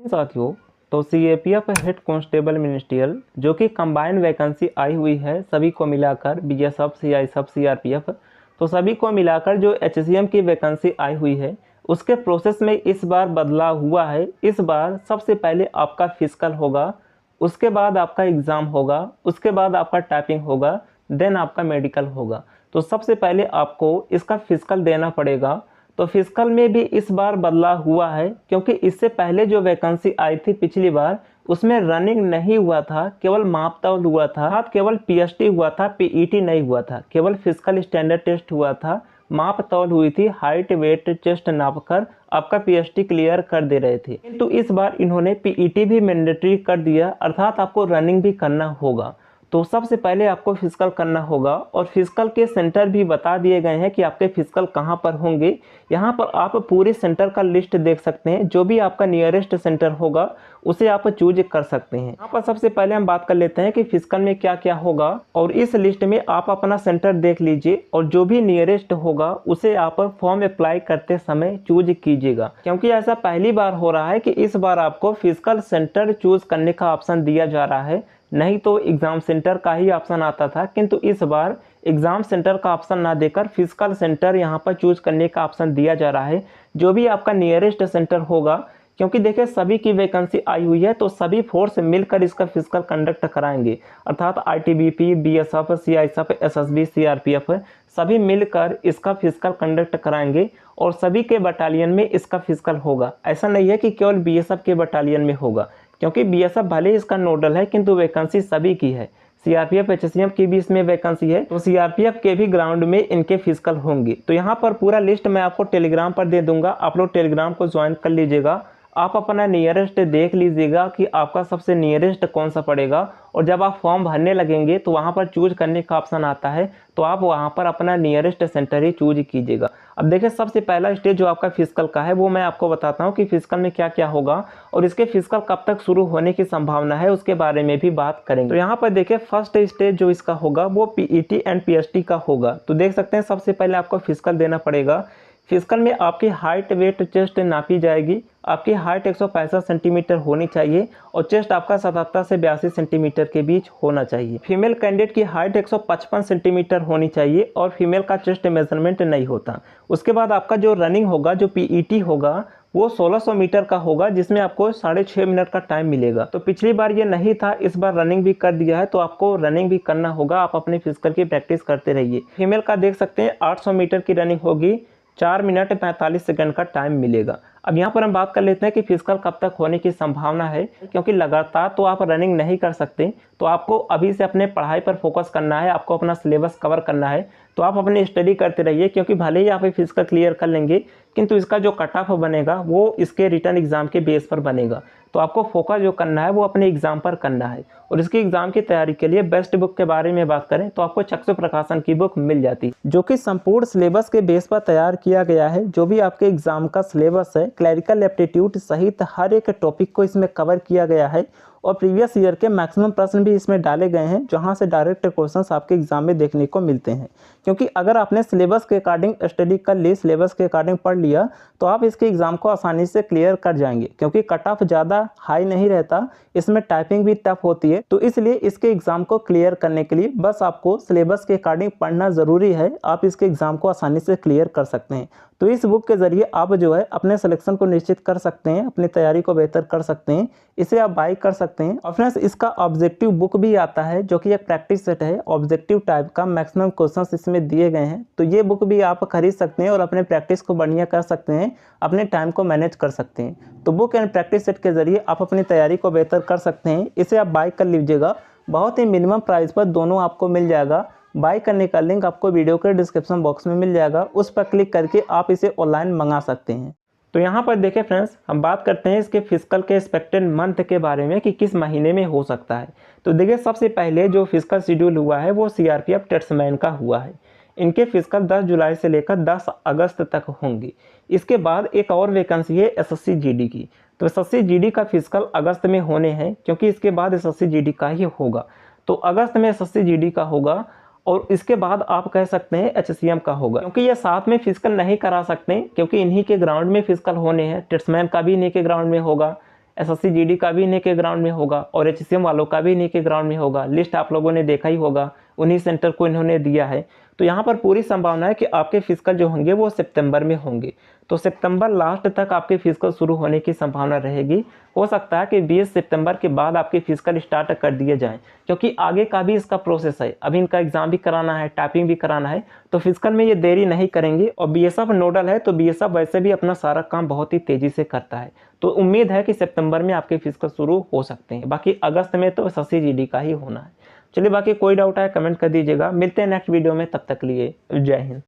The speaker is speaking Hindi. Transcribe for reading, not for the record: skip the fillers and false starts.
साथियों, तो सीएपीएफ हेड कांस्टेबल मिनिस्ट्रियल जो कि कंबाइंड वैकेंसी आई हुई है सभी को मिलाकर बीएसएफ, सीआईएसएफ, सीआरपीएफ, तो सभी को मिलाकर जो एचसीएम की वैकेंसी आई हुई है उसके प्रोसेस में इस बार बदलाव हुआ है। इस बार सबसे पहले आपका फिजिकल होगा, उसके बाद आपका एग्ज़ाम होगा, उसके बाद आपका टाइपिंग होगा, देन आपका मेडिकल होगा। तो सबसे पहले आपको इसका फिजिकल देना पड़ेगा। तो फिजिकल में भी इस बार बदलाव हुआ है क्योंकि इससे पहले जो वैकेंसी आई थी पिछली बार उसमें रनिंग नहीं हुआ था, केवल माप तौल हुआ था, केवल पीएसटी हुआ था, पीईटी नहीं हुआ था, केवल फिजिकल स्टैंडर्ड टेस्ट हुआ था, माप तौल हुई थी, हाइट वेट चेस्ट नापकर आपका पीएसटी क्लियर कर दे रहे थे। किंतु इस बार इन्होंने पीईटी भी मैंडेटरी कर दिया, अर्थात आपको रनिंग भी करना होगा। तो सबसे पहले आपको फिजिकल करना होगा और फिजिकल के सेंटर भी बता दिए गए हैं कि आपके फिजिकल कहाँ पर होंगे। यहाँ पर आप पूरे सेंटर का लिस्ट देख सकते हैं, जो भी आपका नियरेस्ट सेंटर होगा उसे आप चूज कर सकते हैं। यहाँ पर सबसे पहले हम बात कर लेते हैं कि फिजिकल में क्या क्या होगा और इस लिस्ट में आप अपना सेंटर देख लीजिए और जो भी नियरेस्ट होगा उसे आप फॉर्म अप्लाई करते समय चूज कीजिएगा, क्योंकि ऐसा पहली बार हो रहा है कि इस बार आपको फिजिकल सेंटर चूज करने का ऑप्शन दिया जा रहा है। नहीं तो एग्ज़ाम सेंटर का ही ऑप्शन आता था, किंतु इस बार एग्ज़ाम सेंटर का ऑप्शन ना देकर फिजिकल सेंटर यहाँ पर चूज करने का ऑप्शन दिया जा रहा है, जो भी आपका नियरेस्ट सेंटर होगा। क्योंकि देखिए सभी की वैकेंसी आई हुई है तो सभी फोर्स मिलकर इसका फिजिकल कंडक्ट कराएंगे, अर्थात ITBP, BSF, CISF, SSB, CRPF सभी मिलकर इसका फिजिकल कंडक्ट कराएंगे और सभी के बटालियन में इसका फिजिकल होगा। ऐसा नहीं है कि केवल बीएसएफ के बटालियन में होगा, क्योंकि बीएसएफ भले इसका नोडल है किंतु वैकेंसी सभी की है। सीआरपीएफ, एचसीएम की भी इसमें वैकेंसी है, तो सीआरपीएफ के भी ग्राउंड में इनके फिजिकल होंगे। तो यहाँ पर पूरा लिस्ट मैं आपको टेलीग्राम पर दे दूंगा, आप लोग टेलीग्राम को ज्वाइन कर लीजिएगा। आप अपना नियरेस्ट देख लीजिएगा कि आपका सबसे नियरेस्ट कौन सा पड़ेगा और जब आप फॉर्म भरने लगेंगे तो वहाँ पर चूज करने का ऑप्शन आता है, तो आप वहाँ पर अपना नियरेस्ट सेंटर ही चूज कीजिएगा। अब देखिए सबसे पहला स्टेज जो आपका फिजिकल का है वो मैं आपको बताता हूँ कि फिजिकल में क्या क्या होगा और इसके फिजिकल कब तक शुरू होने की संभावना है उसके बारे में भी बात करेंगे। तो यहाँ पर देखिए फर्स्ट स्टेज जो इसका होगा वो पीईटी एंड पीएसटी का होगा। तो देख सकते हैं सबसे पहले आपको फिजिकल देना पड़ेगा। फिजिकल में आपकी हाइट वेट चेस्ट नापी जाएगी। आपकी हाइट 165 सेंटीमीटर होनी चाहिए और चेस्ट आपका 77 से 82 सेंटीमीटर के बीच होना चाहिए। फीमेल कैंडिडेट की हाइट 155 सेंटीमीटर होनी चाहिए और फीमेल का चेस्ट मेजरमेंट नहीं होता। उसके बाद आपका जो रनिंग होगा, जो पीईटी होगा, वो 1600 मीटर का होगा, जिसमें आपको 6.5 मिनट का टाइम मिलेगा। तो पिछली बार ये नहीं था, इस बार रनिंग भी कर दिया है, तो आपको रनिंग भी करना होगा। आप अपने फिजिकल की प्रैक्टिस करते रहिए। फीमेल का देख सकते हैं 800 मीटर की रनिंग होगी, 4 मिनट 45 सेकंड का टाइम मिलेगा। अब यहाँ पर हम बात कर लेते हैं कि फिजिकल कब तक होने की संभावना है, क्योंकि लगातार तो आप रनिंग नहीं कर सकते, तो आपको अभी से अपने पढ़ाई पर फोकस करना है, आपको अपना सिलेबस कवर करना है। तो आप अपनी स्टडी करते रहिए, क्योंकि भले ही आप फिजिकल क्लियर कर लेंगे किंतु इसका जो कट ऑफ बनेगा वो इसके रिटर्न एग्जाम के बेस पर बनेगा। तो आपको फोकस जो करना है वो अपने एग्जाम पर करना है। और इसके एग्जाम की तैयारी के लिए बेस्ट बुक के बारे में बात करें तो आपको चक्षु प्रकाशन की बुक मिल जाती है, जो कि संपूर्ण सिलेबस के बेस पर तैयार किया गया है। जो भी आपके एग्जाम का सिलेबस है, क्लैरिकल एप्टीट्यूड सहित हर एक टॉपिक को इसमें कवर किया गया है और प्रीवियस ईयर के मैक्सिमम प्रश्न भी इसमें डाले गए हैं, जहां से डायरेक्ट क्वेश्चंस आपके एग्जाम में देखने को मिलते हैं। क्योंकि अगर आपने सिलेबस के अकॉर्डिंग स्टडी कर ली, सिलेबस के अकॉर्डिंग पढ़ लिया, तो आप इसके एग्जाम को आसानी से क्लियर कर जाएंगे। क्योंकि कट ऑफ ज़्यादा हाई नहीं रहता, इसमें टाइपिंग भी टफ होती है, तो इसलिए इसके एग्जाम को क्लियर करने के लिए बस आपको सिलेबस के अकॉर्डिंग पढ़ना ज़रूरी है। आप इसके एग्जाम को आसानी से क्लियर कर सकते हैं। तो इस बुक के जरिए आप जो है अपने सिलेक्शन को निश्चित कर सकते हैं, अपनी तैयारी को बेहतर कर सकते हैं। इसे आप बाय कर सकते हैं। और फ्रेंड्स, इसका ऑब्जेक्टिव बुक भी आता है, जो कि एक प्रैक्टिस सेट है ऑब्जेक्टिव टाइप का, मैक्सिमम क्वेश्चंस इसमें दिए गए हैं। तो ये बुक भी आप खरीद सकते हैं और अपने प्रैक्टिस को बढ़िया कर सकते हैं, अपने टाइम को मैनेज कर सकते हैं। तो बुक एंड प्रैक्टिस सेट के जरिए आप अपनी तैयारी को बेहतर कर सकते हैं। इसे आप बाय कर लीजिएगा, बहुत ही मिनिमम प्राइस पर दोनों आपको मिल जाएगा। बाय करने का लिंक आपको वीडियो के डिस्क्रिप्शन बॉक्स में मिल जाएगा, उस पर क्लिक करके आप इसे ऑनलाइन मंगा सकते हैं। तो यहाँ पर देखें फ्रेंड्स, हम बात करते हैं इसके फिजिकल के एक्सपेक्टेड मंथ के बारे में कि किस महीने में हो सकता है। तो देखिए सबसे पहले जो फिजिकल शेड्यूल हुआ है वो सीआरपीएफ टेट्समैन का हुआ है। इनके फिजिकल 10 जुलाई से लेकर 10 अगस्त तक होंगे। इसके बाद एक और वैकेंसी है एसएससी जीडी की। तो एसएससी जीडी का फिजिकल अगस्त में होने हैं, क्योंकि इसके बाद एसएससी जीडी का ही होगा। तो अगस्त में एसएससी जीडी का होगा और इसके बाद आप कह सकते हैं एचसीएम का होगा, क्योंकि ये साथ में फिजिकल नहीं करा सकते, क्योंकि इन्हीं के ग्राउंड में फिजिकल होने हैं। टेट्समैन का भी इन्हीं के ग्राउंड में होगा, एसएससी जीडी का भी इन्हीं के ग्राउंड में होगा और एचसीएम वालों का भी इन्हीं के ग्राउंड में होगा। लिस्ट आप लोगों ने देखा ही होगा, उन्हीं सेंटर को इन्होंने दिया है। तो यहाँ पर पूरी संभावना है कि आपके फिजिकल जो होंगे वो सितंबर में होंगे। तो सितंबर लास्ट तक आपके फिजिकल शुरू होने की संभावना रहेगी। हो सकता है कि 20 सितंबर के बाद आपके फिजिकल स्टार्ट कर दिए जाएं, क्योंकि आगे का भी इसका प्रोसेस है। अभी इनका एग्जाम भी कराना है, टाइपिंग भी कराना है, तो फिजिकल में ये देरी नहीं करेंगे। और बीएसएफ नोडल है, तो बीएसएफ वैसे भी अपना सारा काम बहुत ही तेज़ी से करता है। तो उम्मीद है कि सितंबर में आपके फिजिकल शुरू हो सकते हैं। बाकी अगस्त में तो एसएससी जीडी का ही होना है। चलिए, बाकी कोई डाउट है कमेंट कर दीजिएगा। मिलते हैं नेक्स्ट वीडियो में, तब तक लिए जय हिंद।